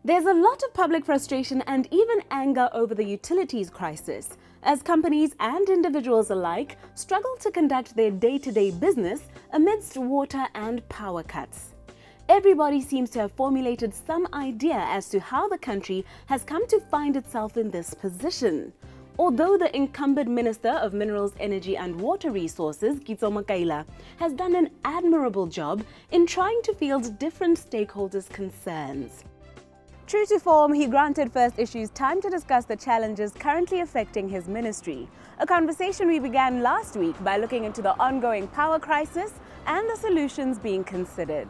There's a lot of public frustration and even anger over the utilities crisis, as companies and individuals alike struggle to conduct their day-to-day business amidst water and power cuts. Everybody seems to have formulated some idea as to how the country has come to find itself in this position. Although the incumbent Minister of Minerals, Energy and Water Resources, Kitso Makaila, has done an admirable job in trying to field different stakeholders' concerns. True to form, he granted First Issues time to discuss the challenges currently affecting his ministry, a conversation we began last week by looking into the ongoing power crisis and the solutions being considered.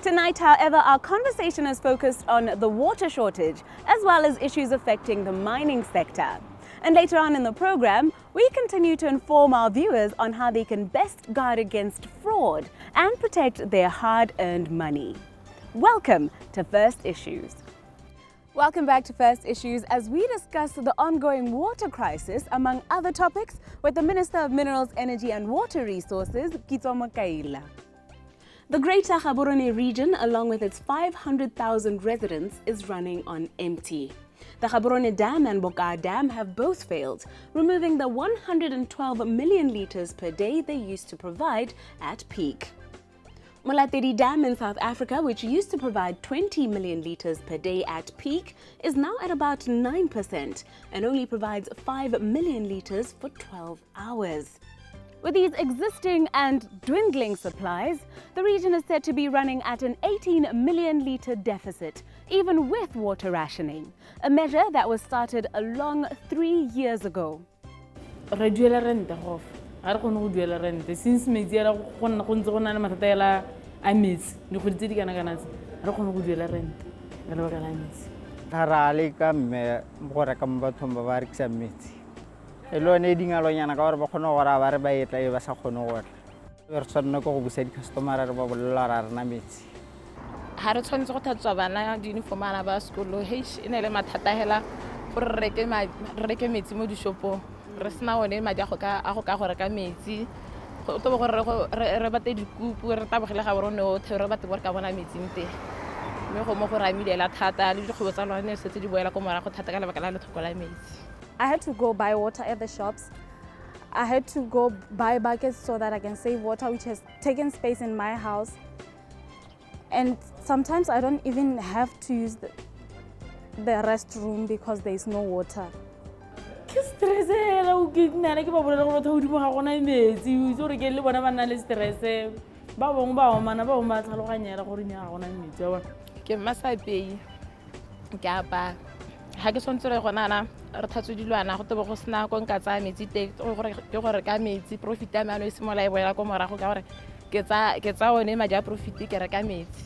Tonight, however, our conversation is focused on the water shortage as well as issues affecting the mining sector. And later on in the program, we continue to inform our viewers on how they can best guard against fraud and protect their hard-earned money. Welcome to First Issues. Welcome back to First Issues as we discuss the ongoing water crisis, among other topics, with the Minister of Minerals, Energy and Water Resources, Kitso Makaila. The Greater Gaborone region, along with its 500,000 residents, is running on empty. The Gaborone Dam and Boka Dam have both failed, removing the 112 million litres per day they used to provide at peak. Molatedi Dam in South Africa, which used to provide 20 million litres per day at peak, is now at about 9% and only provides 5 million litres for 12 hours. With these existing and dwindling supplies, the region is said to be running at an 18 million litre deficit, even with water rationing, a measure that was started a long 3 years ago. Since Elo ne dingalo nyana ka gore ba khona gore ba re ba etla e ba sa khone gore re tsonna go busedi customer re ba bolla ra rena metsi ha re tshwanetse go thatswa bana di uniform ana ba sekolo ene le mathata hela gore re reke metsi mo dishopong re sena one madi a go ka gore ka metsi go to gore re bate dikupu re tabogile ga borone o re bate gore ka bona metsi nte mme go mo go ramilela thata le dikgwebo tsa lwane setse di boela go mora go thata ka lebaka la lethoko la metsi. I had to go buy water at the shops. I had to go buy buckets so that I can save water, which has taken space in my house. And sometimes I don't even have to use the restroom because there is no water. Ha ke sontse re gona na re thatso dilwana go tebe go sena go nka tsa metsi te ke gore ka metsi profit ya mano e simola e boela go morago ka gore ke tsa one madi a profit ke reka metsi.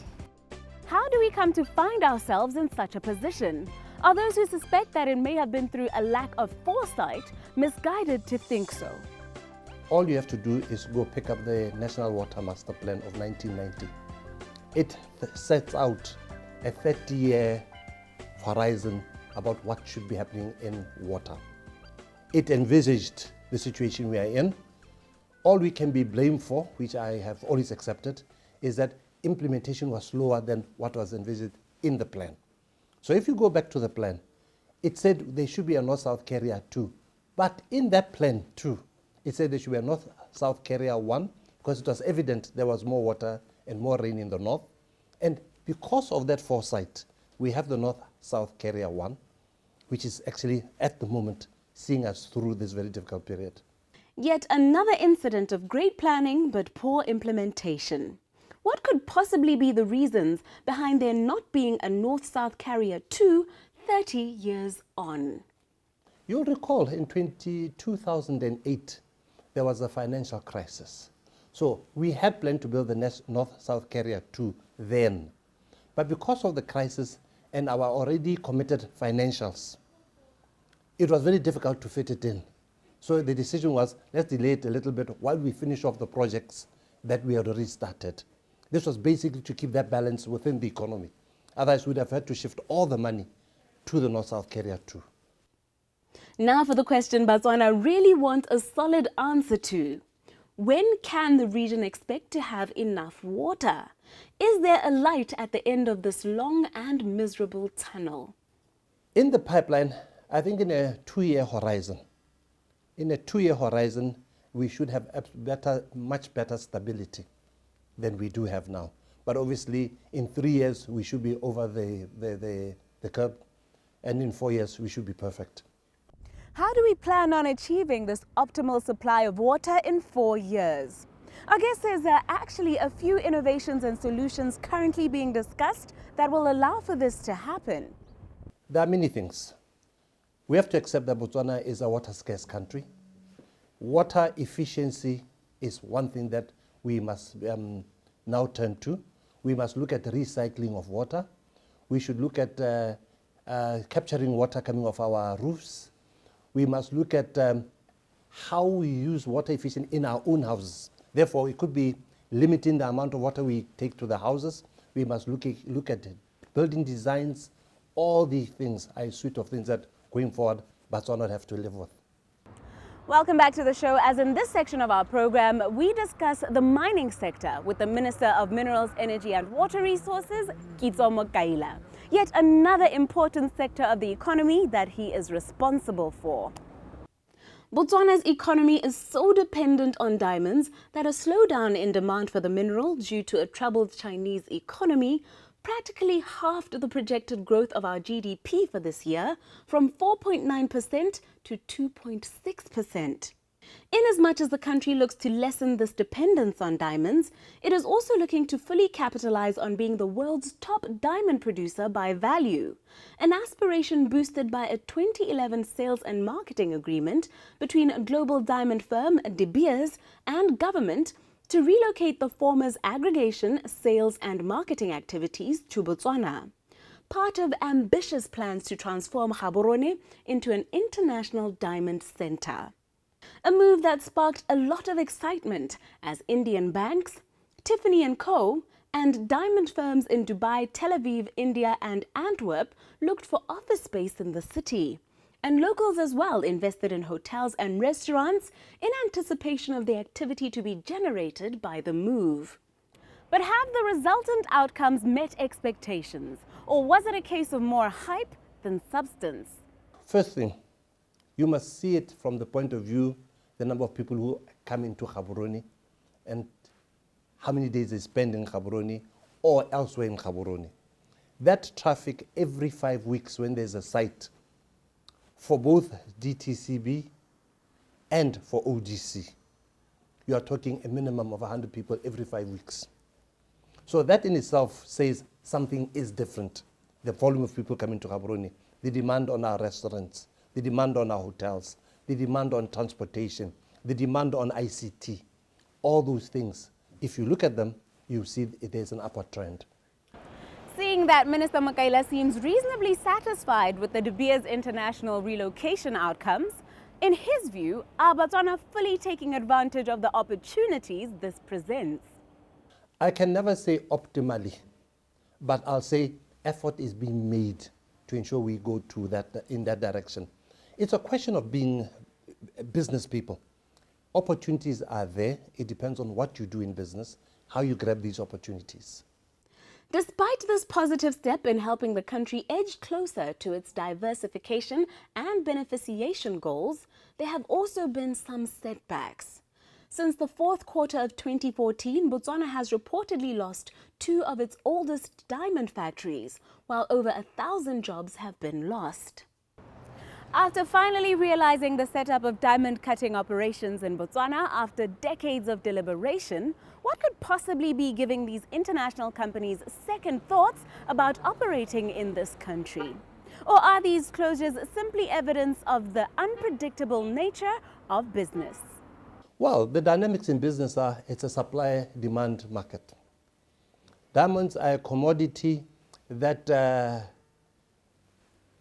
How do we come to find ourselves in such a position? Are those who suspect that it may have been through a lack of foresight misguided to think so? All you have to do is go pick up the National Water Master Plan of 1990. It sets out a 30-year horizon about what should be happening in water. It envisaged the situation we are in. All we can be blamed for, which I have always accepted, is that implementation was slower than what was envisaged in the plan. So if you go back to the plan, it said there should be a North-South Carrier 2. But in that plan too, it said there should be a North-South Carrier 1 because it was evident there was more water and more rain in the north. And because of that foresight, we have the North-South Carrier 1, which is actually, at the moment, seeing us through this very difficult period. Yet another incident of great planning but poor implementation. What could possibly be the reasons behind there not being a North-South Carrier 2 30 years on? You'll recall in 2008, there was a financial crisis. So we had planned to build the North-South Carrier 2 then. But because of the crisis, and our already committed financials, it was very difficult to fit it in. So the decision was, let's delay it a little bit while we finish off the projects that we had already started. This was basically to keep that balance within the economy. Otherwise, we'd have had to shift all the money to the North-South Carrier 2. Now for the question Botswana really want a solid answer to. When can the region expect to have enough water? Is there a light at the end of this long and miserable tunnel? In the pipeline, I think in a 2-year horizon, we should have much better stability than we do have now. But obviously, in 3 years, we should be over the curb, and in 4 years, we should be perfect. How do we plan on achieving this optimal supply of water in 4 years? I guess there's actually a few innovations and solutions currently being discussed that will allow for this to happen. There are many things. We have to accept that Botswana is a water scarce country. Water efficiency is one thing that we must now turn to. We must look at the recycling of water. We should look at capturing water coming off our roofs. We must look at how we use water efficiently in our own houses. Therefore, it could be limiting the amount of water we take to the houses. We must look at building designs. All these things are a suite of things that going forward, Botswana have to live with. Welcome back to the show. As in this section of our program, we discuss the mining sector with the Minister of Minerals, Energy and Water Resources, Kitso Mokaila. Yet another important sector of the economy that he is responsible for. Botswana's economy is so dependent on diamonds that a slowdown in demand for the mineral due to a troubled Chinese economy practically halved the projected growth of our GDP for this year from 4.9% to 2.6%. Inasmuch as the country looks to lessen this dependence on diamonds, it is also looking to fully capitalize on being the world's top diamond producer by value, an aspiration boosted by a 2011 sales and marketing agreement between global diamond firm De Beers and government to relocate the former's aggregation, sales and marketing activities to Botswana, part of ambitious plans to transform Gaborone into an international diamond center. A move that sparked a lot of excitement as Indian banks, Tiffany & Co., and diamond firms in Dubai, Tel Aviv, India and Antwerp looked for office space in the city. And locals as well invested in hotels and restaurants in anticipation of the activity to be generated by the move. But have the resultant outcomes met expectations, or was it a case of more hype than substance? First thing, you must see it from the point of view, the number of people who come into Gaborone and how many days they spend in Gaborone or elsewhere in Gaborone. That traffic every 5 weeks when there's a site for both DTCB and for OGC, you are talking a minimum of 100 people every 5 weeks. So that in itself says something is different. The volume of people coming to Gaborone, the demand on our restaurants, the demand on our hotels, the demand on transportation, the demand on ICT, all those things. If you look at them, you see there's an upward trend. Seeing that Minister Mokaila seems reasonably satisfied with the De Beers International relocation outcomes, in his view, are Botswana fully taking advantage of the opportunities this presents? I can never say optimally, but I'll say effort is being made to ensure we go to in that direction. It's a question of being business people. Opportunities are there. It depends on what you do in business, how you grab these opportunities. Despite this positive step in helping the country edge closer to its diversification and beneficiation goals, there have also been some setbacks. Since the fourth quarter of 2014, Botswana has reportedly lost 2 of its oldest diamond factories, while over 1,000 jobs have been lost. After finally realizing the setup of diamond cutting operations in Botswana after decades of deliberation, what could possibly be giving these international companies second thoughts about operating in this country? Or are these closures simply evidence of the unpredictable nature of business? Well, the dynamics in business are it's a supply-demand market. Diamonds are a commodity that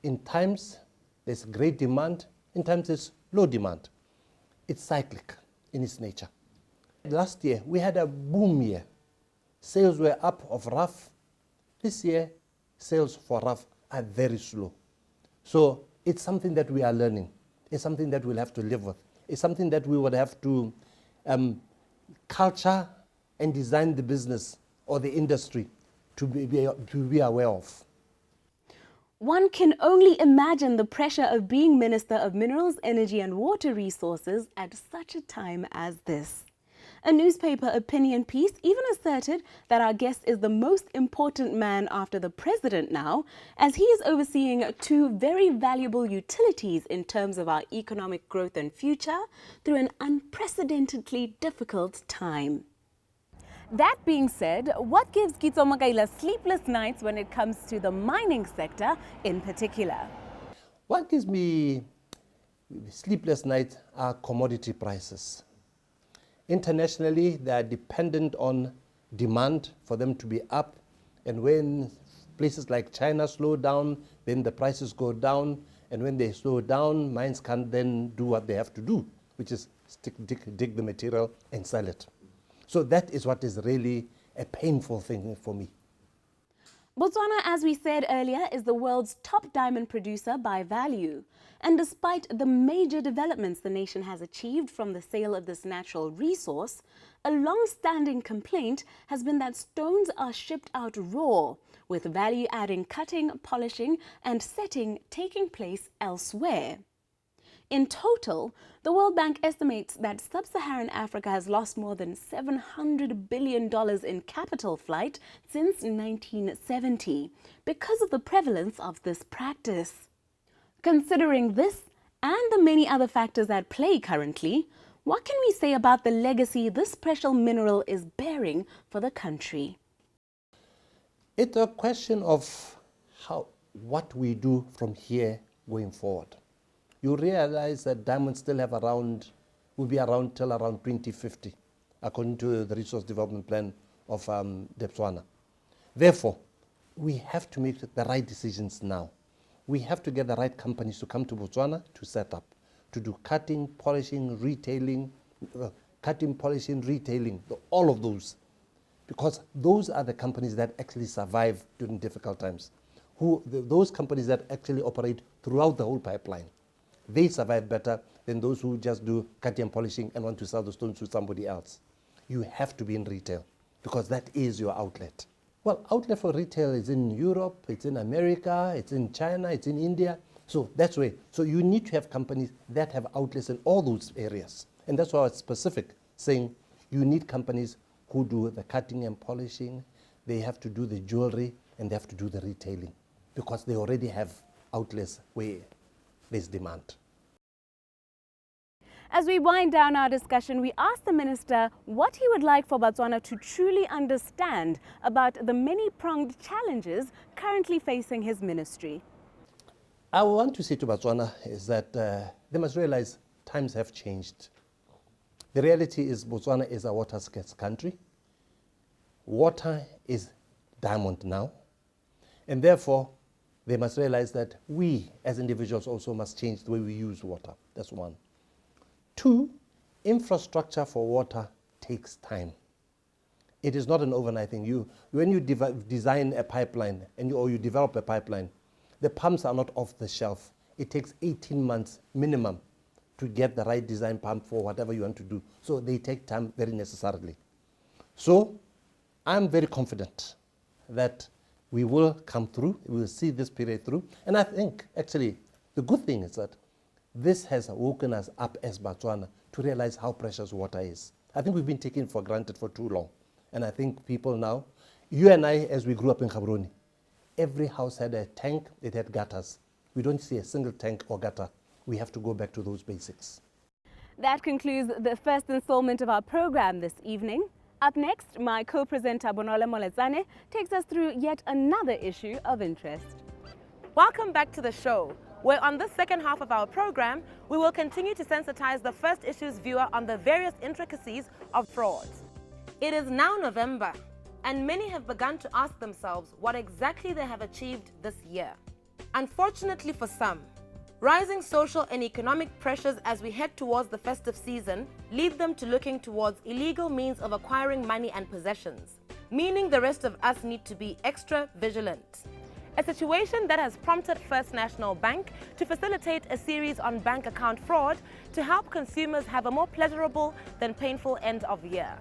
in times there's great demand, in times there's low demand. It's cyclic in its nature. Last year, we had a boom year. Sales were up of rough. This year, sales for rough are very slow. So it's something that we are learning. It's something that we'll have to live with. It's something that we would have to culture and design the business or the industry to be aware of. One can only imagine the pressure of being Minister of Minerals, Energy and Water Resources at such a time as this. A newspaper opinion piece even asserted that our guest is the most important man after the president now, as he is overseeing two very valuable utilities in terms of our economic growth and future through an unprecedentedly difficult time. That being said, what gives Kitso Makaila sleepless nights when it comes to the mining sector in particular? What gives me sleepless nights are commodity prices. Internationally, they are dependent on demand for them to be up, and when places like China slow down, then the prices go down, and when they slow down, mines can't then do what they have to do, which is dig the material and sell it. So that is what is really a painful thing for me. Botswana, as we said earlier, is the world's top diamond producer by value. And despite the major developments the nation has achieved from the sale of this natural resource, a long-standing complaint has been that stones are shipped out raw, with value-adding cutting, polishing and setting taking place elsewhere. In total, the World Bank estimates that sub-Saharan Africa has lost more than $700 billion in capital flight since 1970 because of the prevalence of this practice. Considering this and the many other factors at play currently, what can we say about the legacy this precious mineral is bearing for the country? It's a question of what we do from here going forward. You realize that diamonds still have will be around till around 2050, according to the Resource Development Plan of Botswana. Therefore, we have to make the right decisions now. We have to get the right companies to come to Botswana to set up, to do cutting, polishing, retailing, all of those. Because those are the companies that actually survive during difficult times. Those companies that actually operate throughout the whole pipeline. They survive better than those who just do cutting and polishing and want to sell the stones to somebody else. You have to be in retail because that is your outlet. Well, outlet for retail is in Europe, it's in America, it's in China, it's in India. So that's where. So you need to have companies that have outlets in all those areas. And that's why I was specific, saying you need companies who do the cutting and polishing, they have to do the jewelry, and they have to do the retailing because they already have outlets where there's demand. As we wind down our discussion, we asked the Minister what he would like for Botswana to truly understand about the many-pronged challenges currently facing his ministry. I want to say to Botswana is that they must realize times have changed. The reality is Botswana is a water-scarce country. Water is diamond now, and therefore they must realize that we as individuals also must change the way we use water. That's one. Two, infrastructure for water takes time. It is not an overnight thing. When you design a pipeline or you develop a pipeline, the pumps are not off the shelf. It takes 18 months minimum to get the right design pump for whatever you want to do. So they take time very necessarily. So I'm very confident that we will come through, we will see this period through. And I think actually the good thing is that this has woken us up as Botswana to realize how precious water is. I think we've been taking it for granted for too long. And I think people now, you and I, as we grew up in Gaborone, every house had a tank, it had gutters. We don't see a single tank or gutter. We have to go back to those basics. That concludes the first installment of our program this evening. Up next, my co-presenter Bonolo Moletsane takes us through yet another issue of interest. Welcome back to the show, where on this second half of our program, we will continue to sensitize the First Issues viewer on the various intricacies of fraud. It is now November, and many have begun to ask themselves what exactly they have achieved this year. Unfortunately for some, rising social and economic pressures as we head towards the festive season lead them to looking towards illegal means of acquiring money and possessions, meaning the rest of us need to be extra vigilant. A situation that has prompted First National Bank to facilitate a series on bank account fraud to help consumers have a more pleasurable than painful end of year.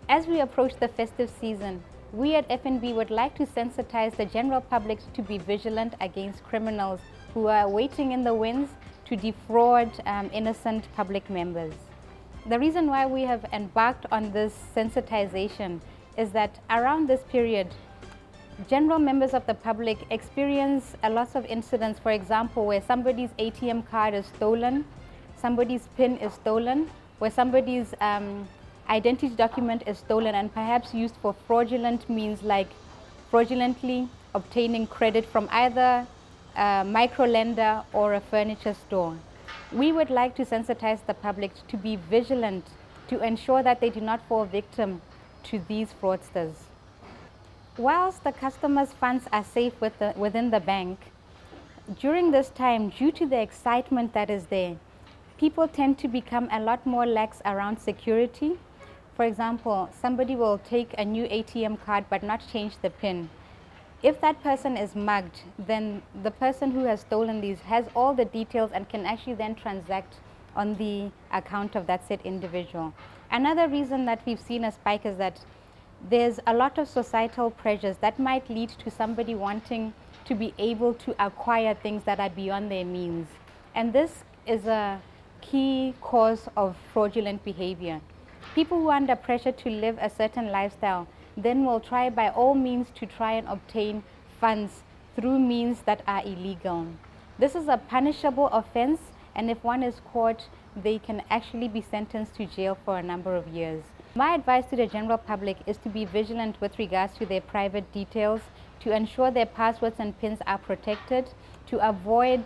As we approach the festive season, we at FNB would like to sensitize the general public to be vigilant against criminals who are waiting in the wings to defraud innocent public members. The reason why we have embarked on this sensitization is that around this period, general members of the public experience a lot of incidents, for example, where somebody's ATM card is stolen, somebody's PIN is stolen, where somebody's identity document is stolen and perhaps used for fraudulent means like fraudulently obtaining credit from either a micro-lender or a furniture store. We would like to sensitize the public to be vigilant to ensure that they do not fall victim to these fraudsters. Whilst the customers' funds are safe within the bank, during this time, due to the excitement that is there, people tend to become a lot more lax around security. For example, somebody will take a new ATM card but not change the PIN. If that person is mugged, then the person who has stolen these has all the details and can actually then transact on the account of that said individual. Another reason that we've seen a spike is that there's a lot of societal pressures that might lead to somebody wanting to be able to acquire things that are beyond their means. And this is a key cause of fraudulent behavior. People who are under pressure to live a certain lifestyle then will try by all means to try and obtain funds through means that are illegal. This is a punishable offense, and if one is caught, they can actually be sentenced to jail for a number of years. My advice to the general public is to be vigilant with regards to their private details, to ensure their passwords and PINs are protected, to avoid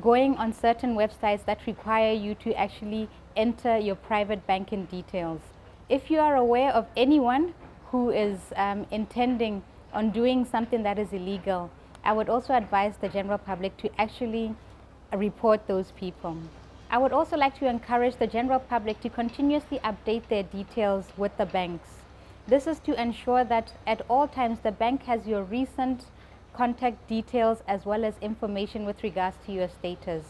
going on certain websites that require you to actually enter your private banking details. If you are aware of anyone who is intending on doing something that is illegal, I would also advise the general public to actually report those people. I would also like to encourage the general public to continuously update their details with the banks. This is to ensure that at all times the bank has your recent contact details as well as information with regards to your status.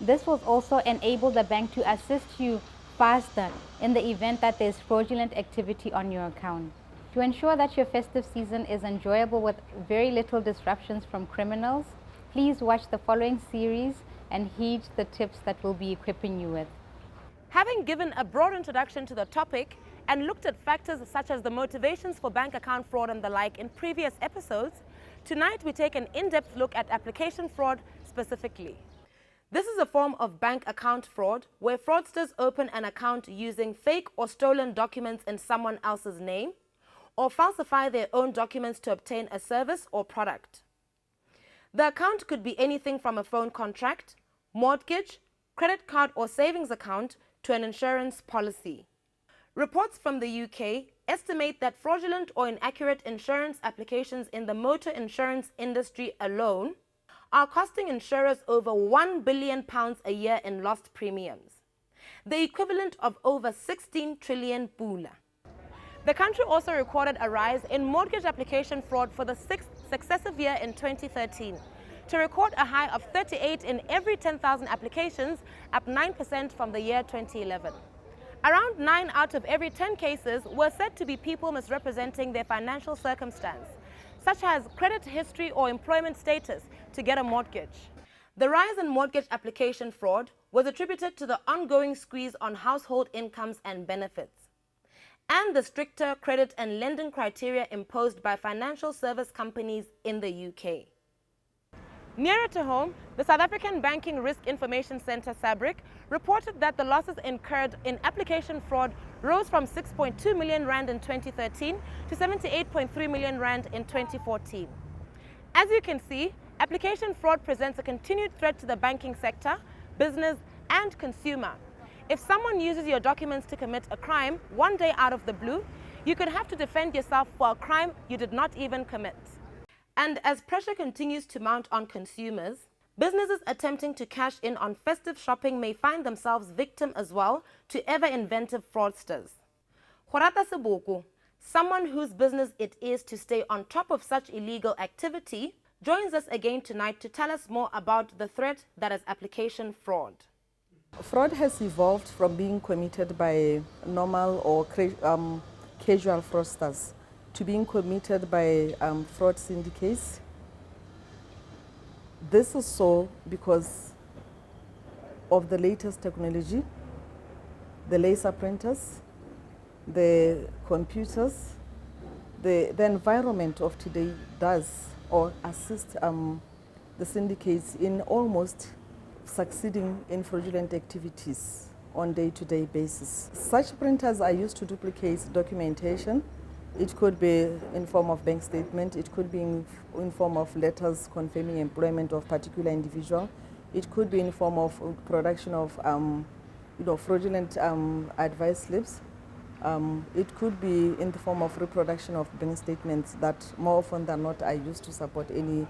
This will also enable the bank to assist you faster in the event that there's fraudulent activity on your account. To ensure that your festive season is enjoyable with very little disruptions from criminals, please watch the following series and heed the tips that we'll be equipping you with. Having given a broad introduction to the topic and looked at factors such as the motivations for bank account fraud and the like in previous episodes, tonight we take an in-depth look at application fraud specifically. This is a form of bank account fraud where fraudsters open an account using fake or stolen documents in someone else's name or falsify their own documents to obtain a service or product. The account could be anything from a phone contract, mortgage, credit card or savings account to an insurance policy. Reports from the UK estimate that fraudulent or inaccurate insurance applications in the motor insurance industry alone are costing insurers over £1 billion a year in lost premiums, the equivalent of over 16 trillion pula. The country also recorded a rise in mortgage application fraud for the 6th successive year in 2013, to record a high of 38 in every 10,000 applications, up 9% from the year 2011. Around 9 out of every 10 cases were said to be people misrepresenting their financial circumstance, such as credit history or employment status, to get a mortgage. The rise in mortgage application fraud was attributed to the ongoing squeeze on household incomes and benefits, and the stricter credit and lending criteria imposed by financial service companies in the UK. Nearer to home, the South African Banking Risk Information Centre, SABRIC, reported that the losses incurred in application fraud rose from 6.2 million rand in 2013 to 78.3 million rand in 2014. As you can see, application fraud presents a continued threat to the banking sector, business and consumer. If someone uses your documents to commit a crime one day out of the blue, you could have to defend yourself for a crime you did not even commit. And as pressure continues to mount on consumers, businesses attempting to cash in on festive shopping may find themselves victim as well to ever-inventive fraudsters. Khorata Seboko, someone whose business it is to stay on top of such illegal activity, joins us again tonight to tell us more about the threat that is application fraud. Fraud has evolved from being committed by normal or casual fraudsters to being committed by fraud syndicates. This is so because of the latest technology, the laser printers, the computers, the environment of today does or assists the syndicates in almost succeeding in fraudulent activities on day-to-day basis. Such printers are used to duplicate documentation. It could be in form of bank statement, it could be in form of letters confirming employment of particular individual, it could be in form of production of fraudulent advice slips. It could be in the form of reproduction of bank statements that more often than not are used to support any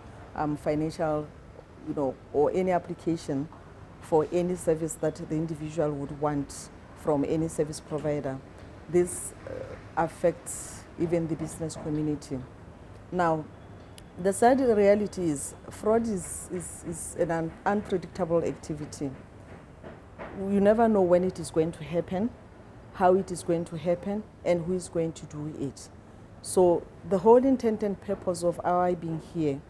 financial, or any application for any service that the individual would want from any service provider. This affects even the business community. Now, the sad reality is fraud is an unpredictable activity. You never know when it is going to happen, how it is going to happen, and who is going to do it. So the whole intent and purpose of our being here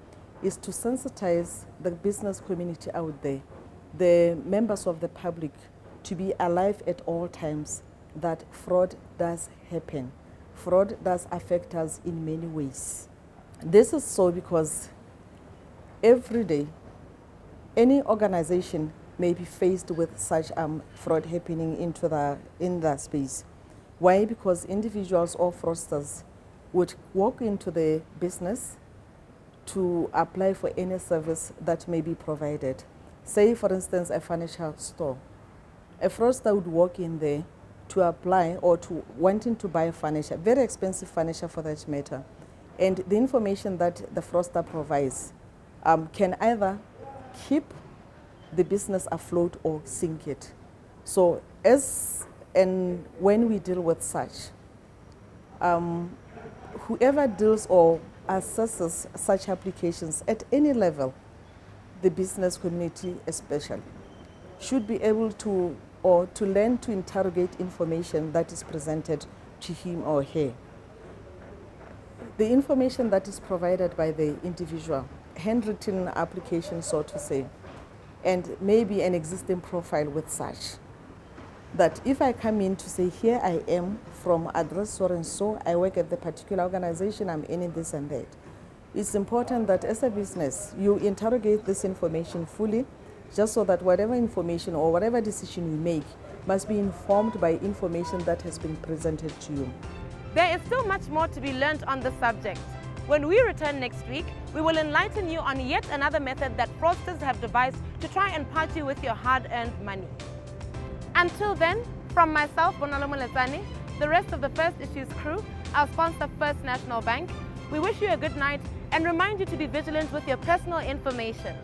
is to sensitize the business community out there, the members of the public, to be alive at all times that fraud does happen. Fraud does affect us in many ways. This is so because every day, any organization may be faced with such fraud happening in the space. Why? Because individuals or fraudsters would walk into the business to apply for any service that may be provided. Say, for instance, a furniture store. A fraudster would walk in there to apply or to wanting to buy furniture, very expensive furniture for that matter. And the information that the fraudster provides can either keep the business afloat or sink it. So as and when we deal with such, whoever deals or assesses such applications at any level, the business community especially, should be able to learn to interrogate information that is presented to him or her. The information that is provided by the individual, handwritten application, so to say, and maybe an existing profile with such, that if I come in to say, here I am from address so and so, I work at the particular organization, I'm in this and that. It's important that as a business, you interrogate this information fully, just so that whatever information or whatever decision you make must be informed by information that has been presented to you. There is still much more to be learned on this subject. When we return next week, we will enlighten you on yet another method that fraudsters have devised to try and part you with your hard-earned money. Until then, from myself, Bonolo Moletsane, the rest of the First Issues crew, our sponsor First National Bank, we wish you a good night and remind you to be vigilant with your personal information.